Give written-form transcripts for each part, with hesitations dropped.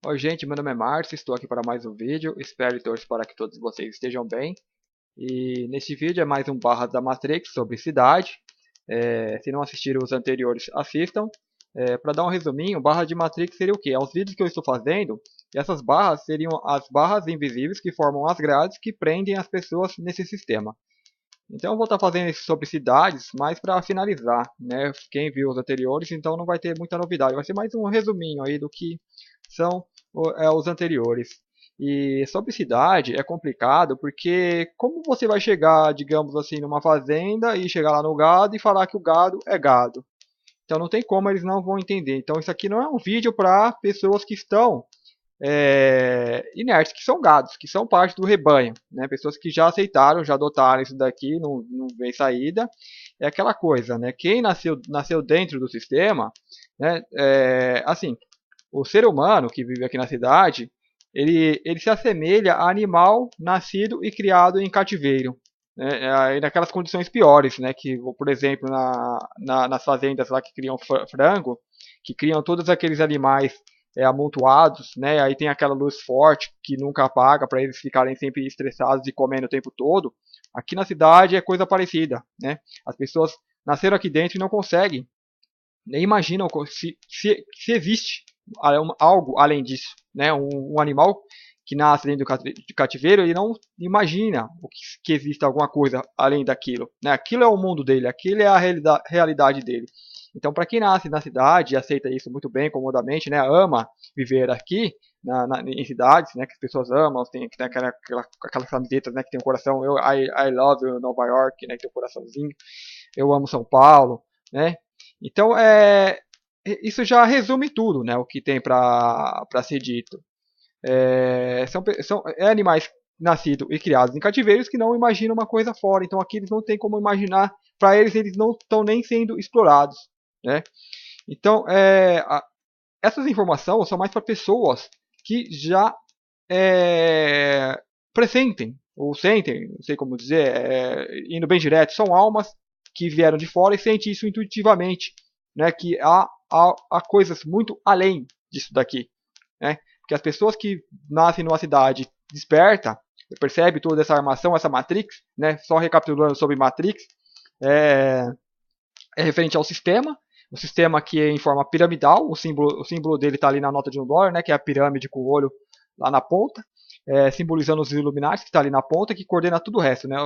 Oi, gente, meu nome é Márcio, estou aqui para mais um vídeo. Espero e torço para que todos vocês estejam bem. E neste vídeo é mais um barra da Matrix sobre cidade. Se não assistiram os anteriores, assistam. Para dar um resuminho, barra de Matrix seria o quê? É os vídeos que eu estou fazendo, e essas barras seriam as barras invisíveis que formam as grades que prendem as pessoas nesse sistema. Então eu vou estar fazendo isso sobre cidades, mais para finalizar, né? Quem viu os anteriores, então não vai ter muita novidade. Vai ser mais um resuminho aí do que são os anteriores. E sobre cidade é complicado porque como você vai chegar, digamos assim, numa fazenda e chegar lá no gado e falar que o gado é gado? Então não tem como, eles não vão entender. Então isso aqui não é um vídeo para pessoas que estão inertes, que são gados, que são parte do rebanho, né? Pessoas que já aceitaram, já adotaram isso daqui, não vem saída. É aquela coisa, né? Quem nasceu dentro do sistema, né? Assim, o ser humano que vive aqui na cidade, ele se assemelha a animal nascido e criado em cativeiro. Né? E naquelas condições piores, né? Que, por exemplo, nas fazendas lá que criam frango, que criam todos aqueles animais amontoados, né? Aí tem aquela luz forte que nunca apaga para eles ficarem sempre estressados e comendo o tempo todo. Aqui na cidade é coisa parecida, né? As pessoas nasceram aqui dentro e não conseguem, nem imaginam se existe algo além disso, né? Um animal que nasce dentro do cativeiro, ele não imagina que existe alguma coisa além daquilo, né? Aquilo é o mundo dele, aquilo é a realidade dele. Então, para quem nasce na cidade e aceita isso muito bem, comodamente, né, ama viver aqui em cidades, né, que as pessoas amam, tem aquelas camisetas, né, que tem um coração, I love you, Nova York, né, que tem um coraçãozinho, eu amo São Paulo, né. Então, isso já resume tudo, né, o que tem para ser dito. São animais nascidos e criados em cativeiros que não imaginam uma coisa fora. Então aqui eles não têm como imaginar. Para eles não estão nem sendo explorados, né? Então essas informações são mais para pessoas que já pressentem ou sentem, não sei como dizer, indo bem direto, são almas que vieram de fora e sentem isso intuitivamente, né? Que há coisas muito além disso daqui, né? Porque as pessoas que nascem numa cidade desperta, percebe toda essa armação, essa Matrix, né? Só recapitulando sobre Matrix, é, é referente ao sistema, o sistema que é em forma piramidal, o símbolo dele está ali na nota de $1, né? Que é a pirâmide com o olho lá na ponta, simbolizando os Illuminati, que está ali na ponta, que coordena tudo o resto, né?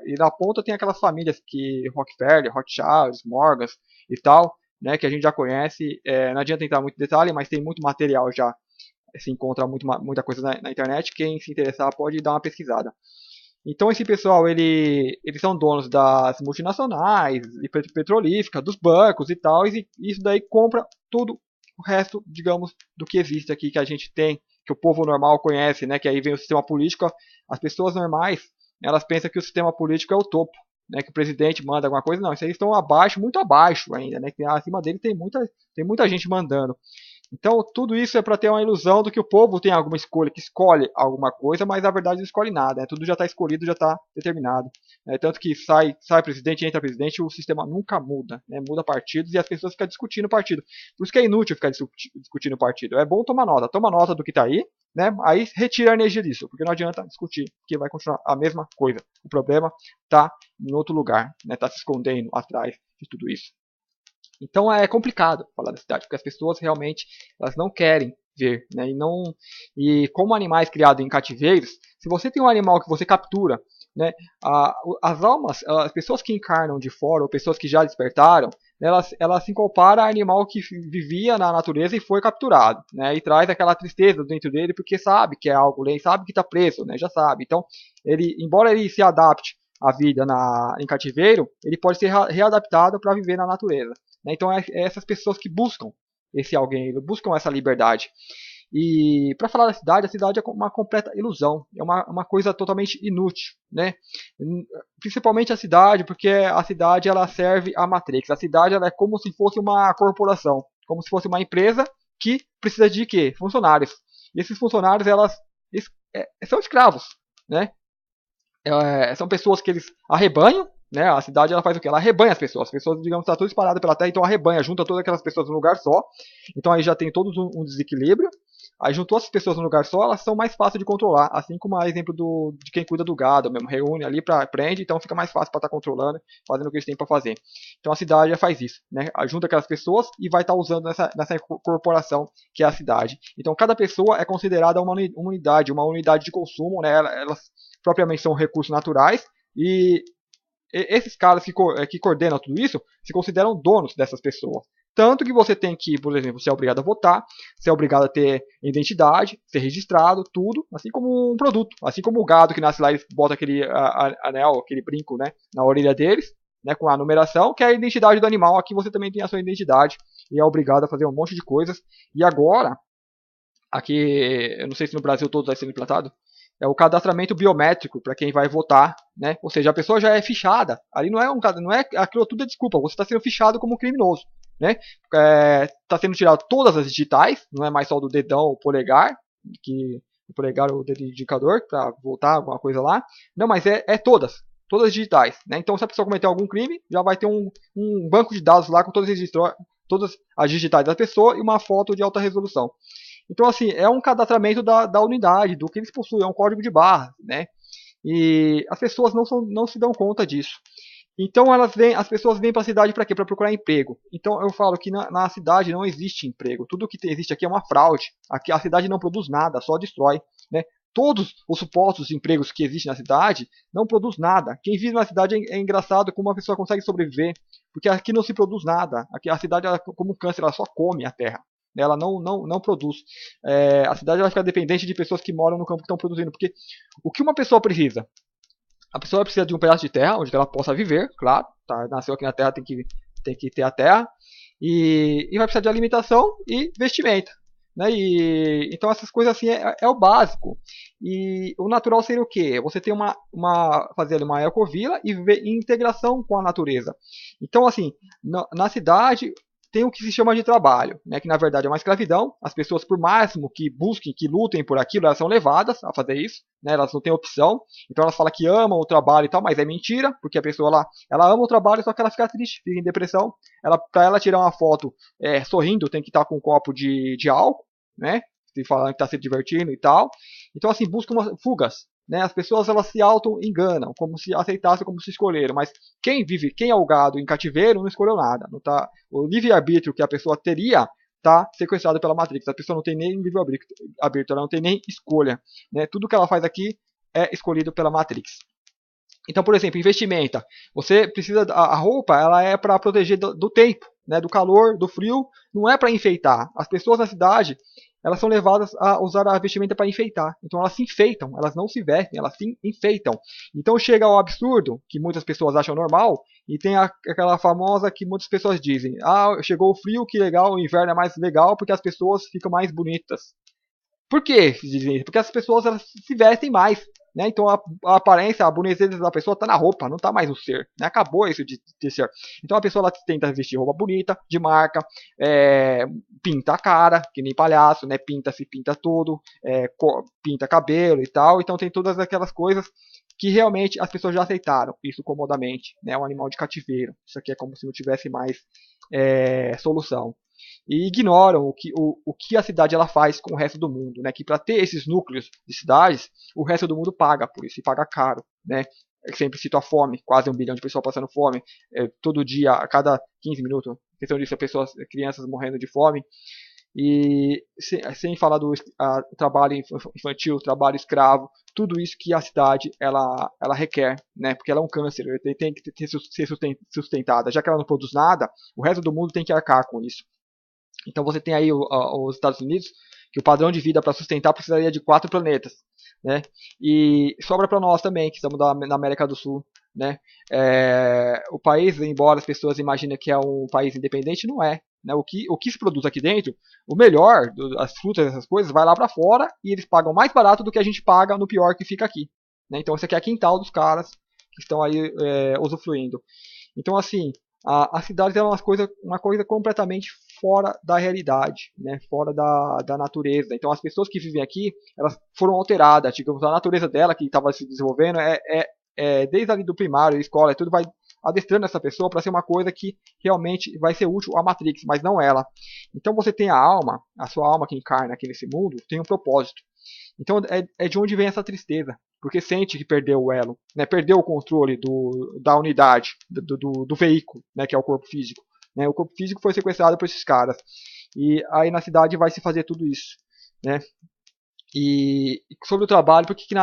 E na ponta tem aquelas famílias que Rockefeller, Rothschild, Morgan e tal, né? Que a gente já conhece. Não adianta entrar muito em detalhe, mas tem muito material já, se encontra muita coisa na internet. Quem se interessar pode dar uma pesquisada. Então esse pessoal, eles são donos das multinacionais, e petrolíferas, dos bancos e tal, e isso daí compra tudo o resto, digamos, do que existe aqui, que a gente tem, que o povo normal conhece, né? Que aí vem o sistema político. As pessoas normais, elas pensam que o sistema político é o topo, né? Que o presidente manda alguma coisa. Não, isso aí estão abaixo, muito abaixo ainda, né? Que acima dele tem muita gente mandando. Então, tudo isso é para ter uma ilusão do que o povo tem alguma escolha, que escolhe alguma coisa, mas na verdade não escolhe nada. Né? Tudo já está escolhido, já está determinado. Tanto que sai presidente, entra presidente, o sistema nunca muda. Né? Muda partidos e as pessoas ficam discutindo o partido. Por isso que é inútil ficar discutindo o partido. É bom tomar nota. Toma nota do que está aí, né? Aí retira a energia disso, porque não adianta discutir, porque vai continuar a mesma coisa. O problema está em outro lugar, está, né? Tá se escondendo atrás de tudo isso. Então é complicado falar da cidade, porque as pessoas realmente elas não querem ver, né? E como animais criados em cativeiros, se você tem um animal que você captura, né? As almas, as pessoas que encarnam de fora ou pessoas que já despertaram, né, elas se comparam a animal que vivia na natureza e foi capturado, né? E traz aquela tristeza dentro dele porque sabe que é algo além, sabe que está preso, né? Já sabe. Então embora ele se adapte à vida em cativeiro, ele pode ser readaptado para viver na natureza. Né? Então é essas pessoas que buscam esse alguém, buscam essa liberdade. E para falar da cidade, a cidade é uma completa ilusão, é uma coisa totalmente inútil, né? Principalmente a cidade, porque a cidade ela serve a Matrix. A cidade ela é como se fosse uma corporação, como se fosse uma empresa que precisa de quê? Funcionários. E esses funcionários são escravos, né? São pessoas que eles arrebanham, né? A cidade ela faz o quê? Ela arrebanha as pessoas. As pessoas, digamos, estão todas espalhadas pela terra, então arrebanha, junta todas aquelas pessoas num lugar só. Então aí já tem todo um desequilíbrio. Aí juntou essas pessoas num lugar só, elas são mais fáceis de controlar, assim como o exemplo de quem cuida do gado mesmo, reúne ali, prende, então fica mais fácil para estar controlando, fazendo o que eles têm para fazer. Então a cidade já faz isso, né? Junta aquelas pessoas e vai estar usando nessa corporação que é a cidade. Então cada pessoa é considerada uma unidade de consumo, né? Elas propriamente são recursos naturais e esses caras que coordenam tudo isso se consideram donos dessas pessoas. Tanto que você tem que, por exemplo, ser obrigado a votar, ser obrigado a ter identidade, ser registrado, tudo, assim como um produto. Assim como o gado que nasce lá, eles botam aquele anel, aquele brinco, né, na orelha deles, né, com a numeração, que é a identidade do animal. Aqui você também tem a sua identidade e é obrigado a fazer um monte de coisas. E agora, aqui, eu não sei se no Brasil todo vai ser implantado, é o cadastramento biométrico para quem vai votar, né? Ou seja, a pessoa já é fichada. Ali não é aquilo tudo é desculpa. Você está sendo fichado como criminoso, né? Está sendo tirado todas as digitais, não é mais só do dedão, o polegar, que o polegar é o dedo indicador para votar alguma coisa lá. Não, mas é todas digitais, né? Então, se a pessoa cometer algum crime, já vai ter um banco de dados lá com todas as digitais da pessoa e uma foto de alta resolução. Então, assim, é um cadastramento da unidade, do que eles possuem, é um código de barra, né? E as pessoas não se dão conta disso. Então, as pessoas vêm para a cidade para quê? Para procurar emprego. Então, eu falo que na cidade não existe emprego. Tudo que existe aqui é uma fraude. Aqui a cidade não produz nada, só destrói, né? Todos os supostos empregos que existem na cidade não produz nada. Quem vive na cidade é engraçado como uma pessoa consegue sobreviver, porque aqui não se produz nada. Aqui a cidade, como um câncer, ela só come a terra. Ela não produz. A cidade vai ficar dependente de pessoas que moram no campo que estão produzindo. Porque o que uma pessoa precisa? A pessoa precisa de um pedaço de terra onde ela possa viver, claro. Tá, nasceu aqui na terra, tem que ter a terra. E vai precisar de alimentação e vestimenta. Né? Então essas coisas assim é o básico. E o natural seria o quê? Você ter fazer ali uma ecovila e viver em integração com a natureza. Então assim, na cidade tem o que se chama de trabalho, né, que na verdade é uma escravidão. As pessoas, por máximo que busquem, que lutem por aquilo, elas são levadas a fazer isso, né, elas não têm opção. Então elas falam que amam o trabalho e tal, mas é mentira, porque a pessoa ela ama o trabalho, só que ela fica triste, fica em depressão. Para ela tirar uma foto sorrindo, tem que estar com um copo de álcool, né, falando que está se divertindo e tal. Então assim, buscam fugas. Né, as pessoas elas se auto-enganam, como se aceitassem, como se escolheram, mas quem é o gado em cativeiro não escolheu nada. Não tá, o livre-arbítrio que a pessoa teria está sequestrado pela Matrix. A pessoa não tem nem livre-arbítrio, ela não tem nem escolha. Né? Tudo que ela faz aqui é escolhido pela Matrix. Então, por exemplo, investimenta. Você precisa, a roupa ela é para proteger do tempo, né, do calor, do frio, não é para enfeitar. As pessoas na cidade elas são levadas a usar a vestimenta para enfeitar. Então elas se enfeitam, elas não se vestem, elas se enfeitam. Então chega ao absurdo, que muitas pessoas acham normal, e tem aquela famosa que muitas pessoas dizem: ah, chegou o frio, que legal, o inverno é mais legal porque as pessoas ficam mais bonitas. Por que dizem isso? Porque as pessoas elas se vestem mais. Né? Então a aparência, a boniteza da pessoa está na roupa, não está mais no ser. Né? Acabou isso de ser. Então a pessoa ela tenta vestir roupa bonita, de marca, pinta a cara, que nem palhaço, né? Pinta tudo, pinta cabelo e tal. Então tem todas aquelas coisas que realmente as pessoas já aceitaram isso comodamente. Né? Um animal de cativeiro. Isso aqui é como se não tivesse mais solução. E ignoram o que a cidade ela faz com o resto do mundo, né? Que para ter esses núcleos de cidades, o resto do mundo paga por isso, e paga caro, né? Eu sempre cito a fome, quase 1 bilhão de pessoas passando fome, todo dia, a cada 15 minutos, questão disso, crianças morrendo de fome, e sem falar do trabalho infantil, trabalho escravo, tudo isso que a cidade ela requer, né? Porque ela é um câncer, ela tem que ser sustentada, já que ela não produz nada, o resto do mundo tem que arcar com isso. Então você tem aí os Estados Unidos, que o padrão de vida para sustentar precisaria de 4 planetas. Né? E sobra para nós também, que estamos na América do Sul. Né? O país, embora as pessoas imaginem que é um país independente, não é. Né? O que se produz aqui dentro, o melhor, as frutas, essas coisas, vai lá para fora e eles pagam mais barato do que a gente paga no pior que fica aqui. Né? Então isso aqui é quintal dos caras que estão aí usufruindo. Então assim, a cidade é uma coisa completamente fora da realidade, né? Fora da natureza. Então as pessoas que vivem aqui, elas foram alteradas. Digamos, a natureza dela que estava se desenvolvendo desde ali do primário, escola, tudo vai adestrando essa pessoa para ser uma coisa que realmente vai ser útil à Matrix, mas não ela. Então você tem a alma, a sua alma que encarna aqui nesse mundo, tem um propósito. Então é de onde vem essa tristeza, porque sente que perdeu o elo, né? Perdeu o controle da unidade, do veículo, né? Que é o corpo físico. Né? O corpo físico foi sequestrado por esses caras. E aí na cidade vai se fazer tudo isso. Né? E sobre o trabalho, porque que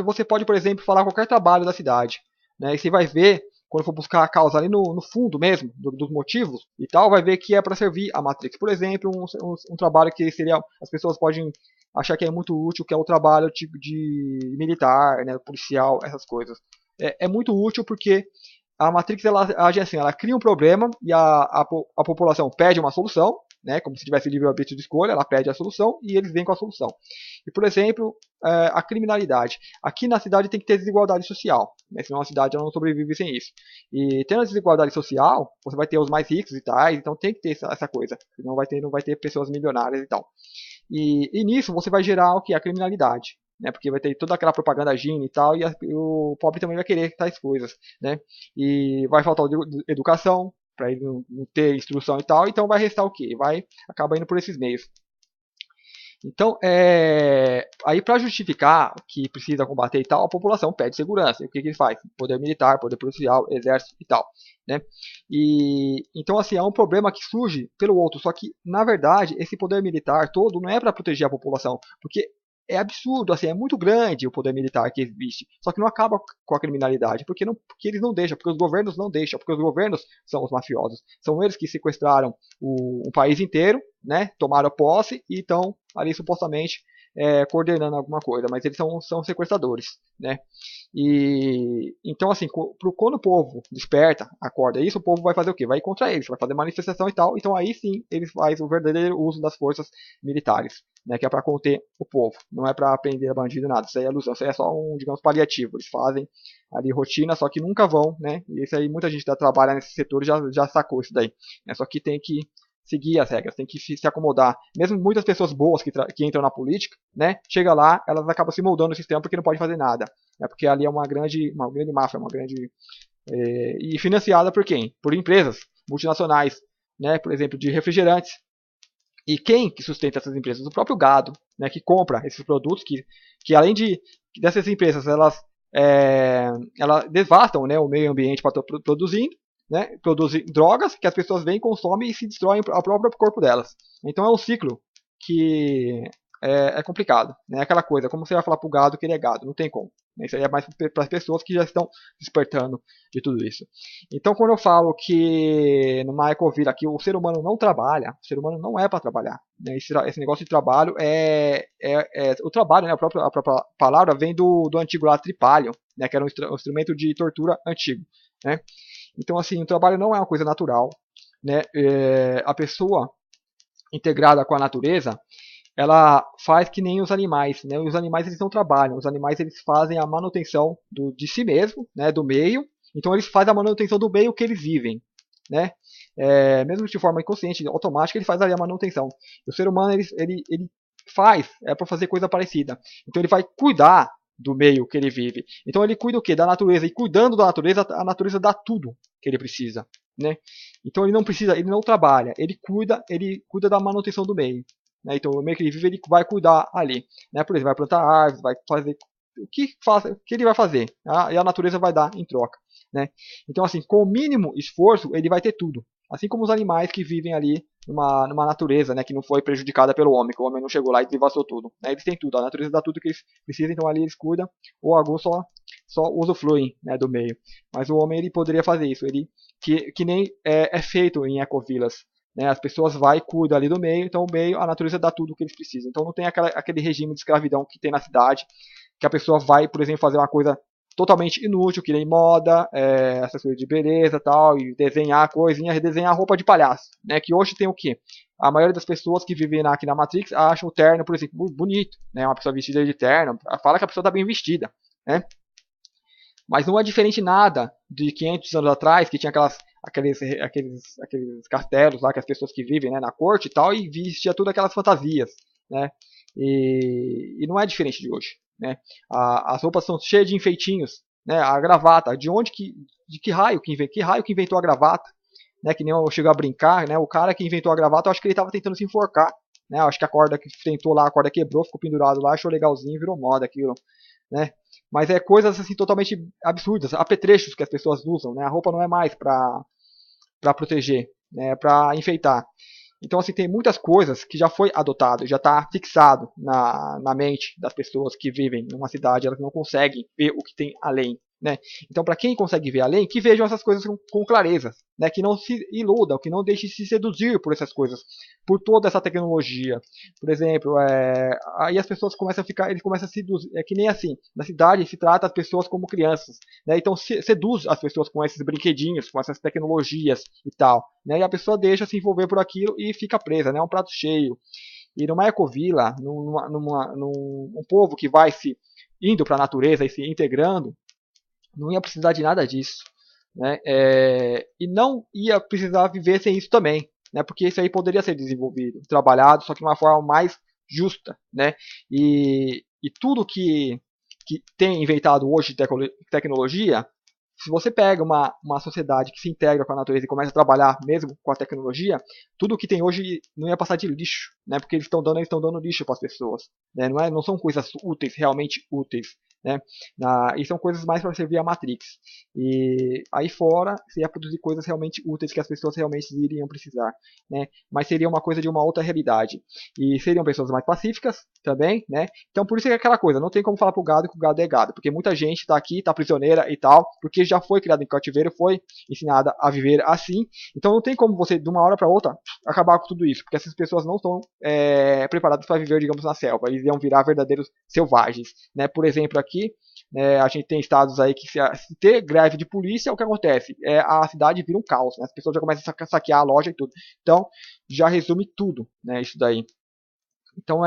você pode, por exemplo, falar qualquer trabalho da cidade. Né? E você vai ver, quando for buscar a causa ali no fundo mesmo, dos motivos e tal, vai ver que é para servir a Matrix. Por exemplo, um trabalho que seria, as pessoas podem achar que é muito útil, que é o trabalho tipo de militar, né, policial, essas coisas. É muito útil porque a Matrix ela age assim, ela cria um problema e a população pede uma solução, né, como se tivesse livre-arbítrio de escolha, ela pede a solução e eles vêm com a solução. E, por exemplo, a criminalidade. Aqui na cidade tem que ter desigualdade social, né, senão a cidade não sobrevive sem isso. E tendo a desigualdade social, você vai ter os mais ricos e tais, então tem que ter essa coisa, não vai ter pessoas milionárias e tal. E nisso você vai gerar o que? A criminalidade. Né, porque vai ter toda aquela propaganda agindo e tal, e o pobre também vai querer tais coisas. Né, e vai faltar educação, para ele não ter instrução e tal, então vai restar o quê? Vai acabar indo por esses meios. Então, aí para justificar que precisa combater e tal, a população pede segurança. E o que ele faz? Poder militar, poder policial, exército e tal. Né? E então, assim, é um problema que surge pelo outro. Só que, na verdade, esse poder militar todo não é para proteger a população, porque é absurdo, assim, é muito grande o poder militar que existe. Só que não acaba com a criminalidade, porque eles não deixam, porque os governos não deixam, porque os governos são os mafiosos. São eles que sequestraram o país inteiro, né? Tomaram posse e estão ali supostamente coordenando alguma coisa, mas eles são sequestradores, né? E então assim, quando o povo desperta, acorda isso, o povo vai fazer o quê? Vai ir contra eles, vai fazer manifestação e tal. Então aí sim eles fazem o verdadeiro uso das forças militares, né? Que é para conter o povo, não é para prender bandido nada. Isso aí é ilusão, isso aí é só um, digamos, paliativo. Eles fazem ali rotina, só que nunca vão, né? E isso aí muita gente que trabalha nesse setor já sacou isso daí. Né? Só que tem que seguir as regras, tem que se acomodar. Mesmo muitas pessoas boas que entram na política, né, chega lá, elas acabam se moldando no sistema porque não pode fazer nada. Né, porque ali é uma grande máfia, e financiada por quem? Por empresas multinacionais, né, por exemplo, de refrigerantes. E quem que sustenta essas empresas? O próprio gado, né, que compra esses produtos, que além dessas empresas, elas devastam, né, o meio ambiente para estar produzindo, né, produzem drogas que as pessoas vêm, consomem e se destroem o próprio corpo delas. Então é um ciclo que é complicado. Né? Aquela coisa, como você vai falar para o gado que ele é gado? Não tem como. Isso aí é mais para as pessoas que já estão despertando de tudo isso. Então, quando eu falo que numa ecovila aqui o ser humano não trabalha, o ser humano não é para trabalhar. Né? Esse negócio de trabalho o trabalho, né? A própria palavra vem do antigo lá, tripalho, né? Que era um instrumento de tortura antigo. Né? Então, assim, o trabalho não é uma coisa natural. Né? A pessoa integrada com a natureza, ela faz que nem os animais. Né? Os animais eles não trabalham, os animais eles fazem a manutenção de si mesmo, né? Do meio. Então eles fazem a manutenção do meio que eles vivem. Né? Mesmo de forma inconsciente, automática, ele faz ali a manutenção. O ser humano ele faz para fazer coisa parecida. Então ele vai cuidar do meio que ele vive. Então ele cuida o quê? Da natureza. E cuidando da natureza, a natureza dá tudo que ele precisa. Né? Então ele não precisa, ele não trabalha, ele cuida da manutenção do meio. Né? Então o meio que ele vive, ele vai cuidar ali. Né? Por exemplo, vai plantar árvores, vai fazer o que ele vai fazer. Tá? E a natureza vai dar em troca. Né? Então assim, com o mínimo esforço, ele vai ter tudo. Assim como os animais que vivem ali numa natureza, né, que não foi prejudicada pelo homem, que o homem não chegou lá e devassou tudo. Né? Eles têm tudo, a natureza dá tudo que eles precisam, então ali eles cuidam, ou alguns só usufruem, né, do meio. Mas o homem ele poderia fazer isso, que nem é feito em ecovilas. Né? As pessoas vão e cuidam ali do meio, então o meio, a natureza dá tudo o que eles precisam. Então não tem aquele regime de escravidão que tem na cidade, que a pessoa vai, por exemplo, fazer uma coisa totalmente inútil, que nem moda, essas coisas de beleza tal, e desenhar coisinha, redesenhar roupa de palhaço, né? Que hoje tem o quê? A maioria das pessoas que vivem aqui na Matrix acham o terno, por exemplo, bonito, né? Uma pessoa vestida de terno, fala que a pessoa está bem vestida, né? Mas não é diferente nada de 500 anos atrás, que tinha aqueles castelos lá, que as pessoas que vivem, né, na corte e tal, e vestia tudo aquelas fantasias, né? E não é diferente de hoje. Né? As roupas são cheias de enfeitinhos, né? A gravata, de onde de que raio que inventou a gravata, né? Que nem eu chego a brincar, né? O cara que inventou a gravata, eu acho que ele estava tentando se enforcar, né? Eu acho que a corda que tentou lá, a corda quebrou, ficou pendurado lá, achou legalzinho, virou moda aquilo, né? Mas é coisas assim totalmente absurdas, apetrechos que as pessoas usam, né? A roupa não é mais para proteger, né? Para enfeitar. Então, assim, tem muitas coisas que já foi adotado, já está fixado na mente das pessoas que vivem numa cidade, elas não conseguem ver o que tem além, né? Então, para quem consegue ver além, que vejam essas coisas com clareza, né? Que não se iludam, que não deixem se seduzir por essas coisas, por toda essa tecnologia. Por exemplo, aí as pessoas começam a ficar, eles começam a seduzir, é que nem assim, na cidade se trata as pessoas como crianças, né? Então seduz as pessoas com esses brinquedinhos, com essas tecnologias e tal, né? E a pessoa deixa se envolver por aquilo e fica presa, né? É um prato cheio. E numa ecovila, num povo que vai se indo para a natureza e se integrando, não ia precisar de nada disso, né? E não ia precisar viver sem isso também, né? Porque isso aí poderia ser desenvolvido, trabalhado, só que de uma forma mais justa, né? E tudo que tem inventado hoje de tecnologia, se você pega uma sociedade que se integra com a natureza e começa a trabalhar mesmo com a tecnologia, tudo que tem hoje não ia passar de lixo, né? Porque eles estão dando lixo para as pessoas, né? Não são coisas úteis, realmente úteis, né? E são coisas mais para servir a Matrix. E aí fora, você ia produzir coisas realmente úteis que as pessoas realmente iriam precisar, né? Mas seria uma coisa de uma outra realidade. E seriam pessoas mais pacíficas também, né? Então por isso é aquela coisa, não tem como falar pro gado que o gado é gado, porque muita gente está aqui, está prisioneira e tal, porque já foi criado em cativeiro, foi ensinada a viver assim. Então não tem como você, de uma hora para outra, acabar com tudo isso, porque essas pessoas não estão preparadas para viver, digamos, na selva. Eles iam virar verdadeiros selvagens, né? Por exemplo, aqui a gente tem estados aí que se ter greve de polícia, o que acontece? A cidade vira um caos, né? As pessoas já começam a saquear a loja e tudo. Então já resume tudo, né? Isso daí. Então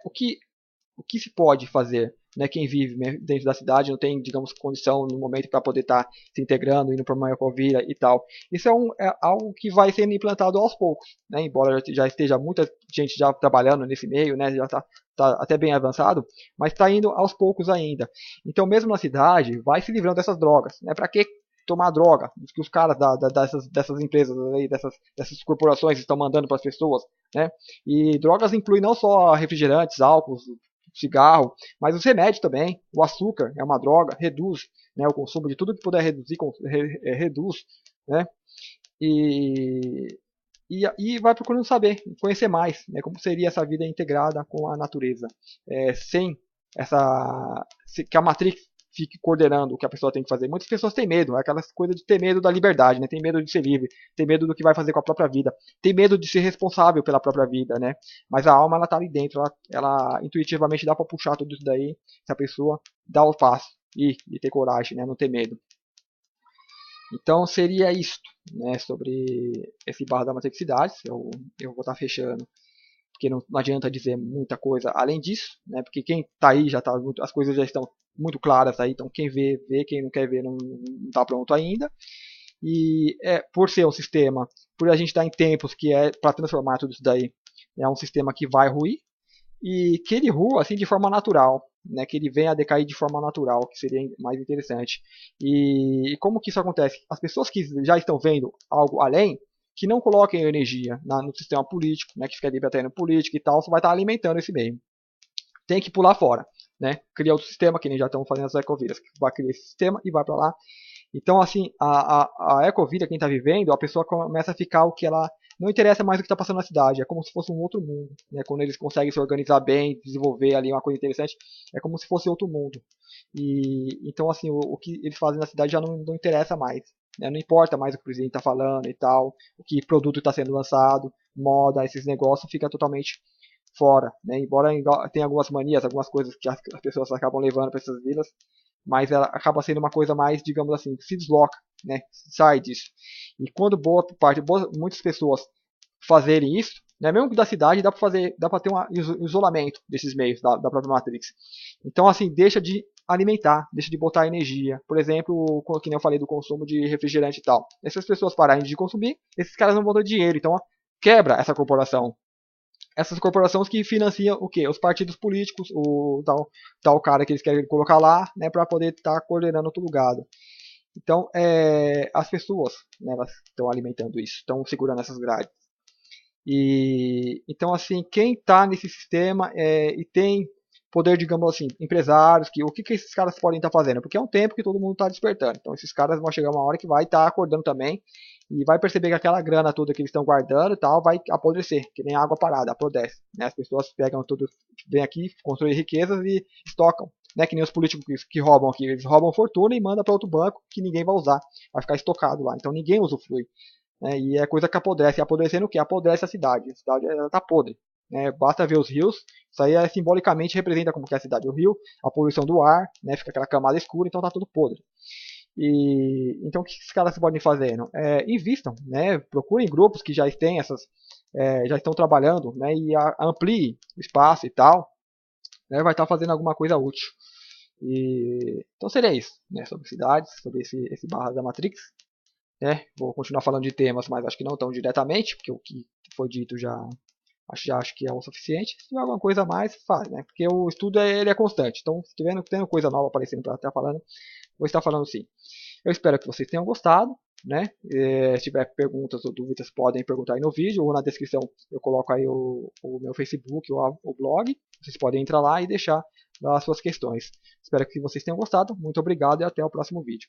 o que se pode fazer, né? Quem vive dentro da cidade não tem, digamos, condição no momento para poder estar se integrando, indo para uma ecovila e tal. Isso algo que vai sendo implantado aos poucos, né? Embora já esteja muita gente já trabalhando nesse meio, né? Já está até bem avançado, mas está indo aos poucos ainda. Então, mesmo na cidade, vai se livrando dessas drogas, né? Para que tomar droga que os caras dessas empresas aí, dessas corporações estão mandando para as pessoas, né? E drogas incluem não só refrigerantes, álcool, cigarro, mas os remédios também. O açúcar é uma droga, reduz, né, o consumo de tudo que puder reduzir, reduz, né? E, e vai procurando saber, conhecer mais, né, como seria essa vida integrada com a natureza, sem que a Matrix fique coordenando o que a pessoa tem que fazer. Muitas pessoas têm medo, é aquela coisa de ter medo da liberdade, né? Tem medo de ser livre, tem medo do que vai fazer com a própria vida, tem medo de ser responsável pela própria vida, né? Mas a alma ela tá ali dentro, ela intuitivamente dá para puxar tudo isso daí, se a pessoa dá o passo e ter coragem, né? Não ter medo. Então seria isto, né? Sobre esse barra da matrixidade. Eu vou estar fechando porque não adianta dizer muita coisa além disso, né? Porque quem está aí já tá as coisas já estão muito claras aí, então quem vê, vê, quem não quer ver não está pronto ainda. E por ser um sistema, por a gente estar em tempos que é para transformar tudo isso daí, é um sistema que vai ruir e que ele rua assim de forma natural, né? Que ele venha a decair de forma natural, que seria mais interessante. E como que isso acontece? As pessoas que já estão vendo algo além que não coloquem energia no sistema político, né, que fica debatendo política e tal, só vai estar alimentando esse meio. Tem que pular fora, né? Criar outro sistema, que nem já estão fazendo as ecovilas, que vai criar esse sistema e vai para lá. Então, assim, a ecovila, quem está vivendo, a pessoa começa a ficar o que ela não interessa mais o que está passando na cidade, é como se fosse um outro mundo, né? Quando eles conseguem se organizar bem, desenvolver ali uma coisa interessante, é como se fosse outro mundo. E então, assim, o que eles fazem na cidade já não interessa mais, né? Não importa mais o que o presidente está falando e tal, o que produto está sendo lançado, moda, esses negócios, fica totalmente fora, né? Embora tenha algumas manias, algumas coisas que as pessoas acabam levando para essas vilas, mas ela acaba sendo uma coisa mais, digamos assim, que se desloca, né? Sai disso. E quando muitas pessoas fazerem isso, né? Mesmo que da cidade, dá para ter um isolamento desses meios da própria Matrix. Então, assim, deixa de alimentar, deixa de botar energia. Por exemplo, que nem eu falei do consumo de refrigerante e tal. Se essas pessoas pararem de consumir, esses caras não vão ter dinheiro. Então, quebra essa corporação. Essas corporações que financiam o quê? Os partidos políticos, o tal cara que eles querem colocar lá, né, para poder estar coordenando outro lugar. Então, as pessoas, né, elas estão alimentando isso, estão segurando essas grades. E então, assim, quem está nesse sistema e tem poder, digamos assim, empresários, o que esses caras podem estar fazendo? Porque é um tempo que todo mundo está despertando. Então, esses caras vão chegar uma hora que vai estar acordando também e vai perceber que aquela grana toda que eles estão guardando e tal vai apodrecer, que nem água parada, apodrece. Né? As pessoas pegam tudo, vêm aqui, constroem riquezas e estocam. Né? Que nem os políticos que roubam aqui, eles roubam fortuna e mandam para outro banco que ninguém vai usar, vai ficar estocado lá. Então ninguém usufrui. Né? E é coisa que apodrece. E apodrecendo o que? Apodrece a cidade. A cidade está podre. Né? Basta ver os rios. Isso aí simbolicamente representa como que é a cidade. O rio, a poluição do ar, né? Fica aquela camada escura, então está tudo podre. E então o que esses caras podem fazer? Invistam, né? Procurem grupos que já têm já estão trabalhando, né? E ampliem o espaço e tal, né? Vai estar fazendo alguma coisa útil. Então seria isso, né? Sobre cidades, sobre esse barra da Matrix. Né? Vou continuar falando de temas, mas acho que não tão diretamente, porque o que foi dito já acho que é o suficiente. Se tiver alguma coisa a mais, faz, né? Porque o estudo ele é constante. Então, se tiver tendo coisa nova aparecendo para estar falando, vou estar falando sim. Eu espero que vocês tenham gostado, né? Se tiver perguntas ou dúvidas, podem perguntar aí no vídeo ou na descrição eu coloco aí o meu Facebook ou o blog. Vocês podem entrar lá e deixar as suas questões. Espero que vocês tenham gostado. Muito obrigado e até o próximo vídeo.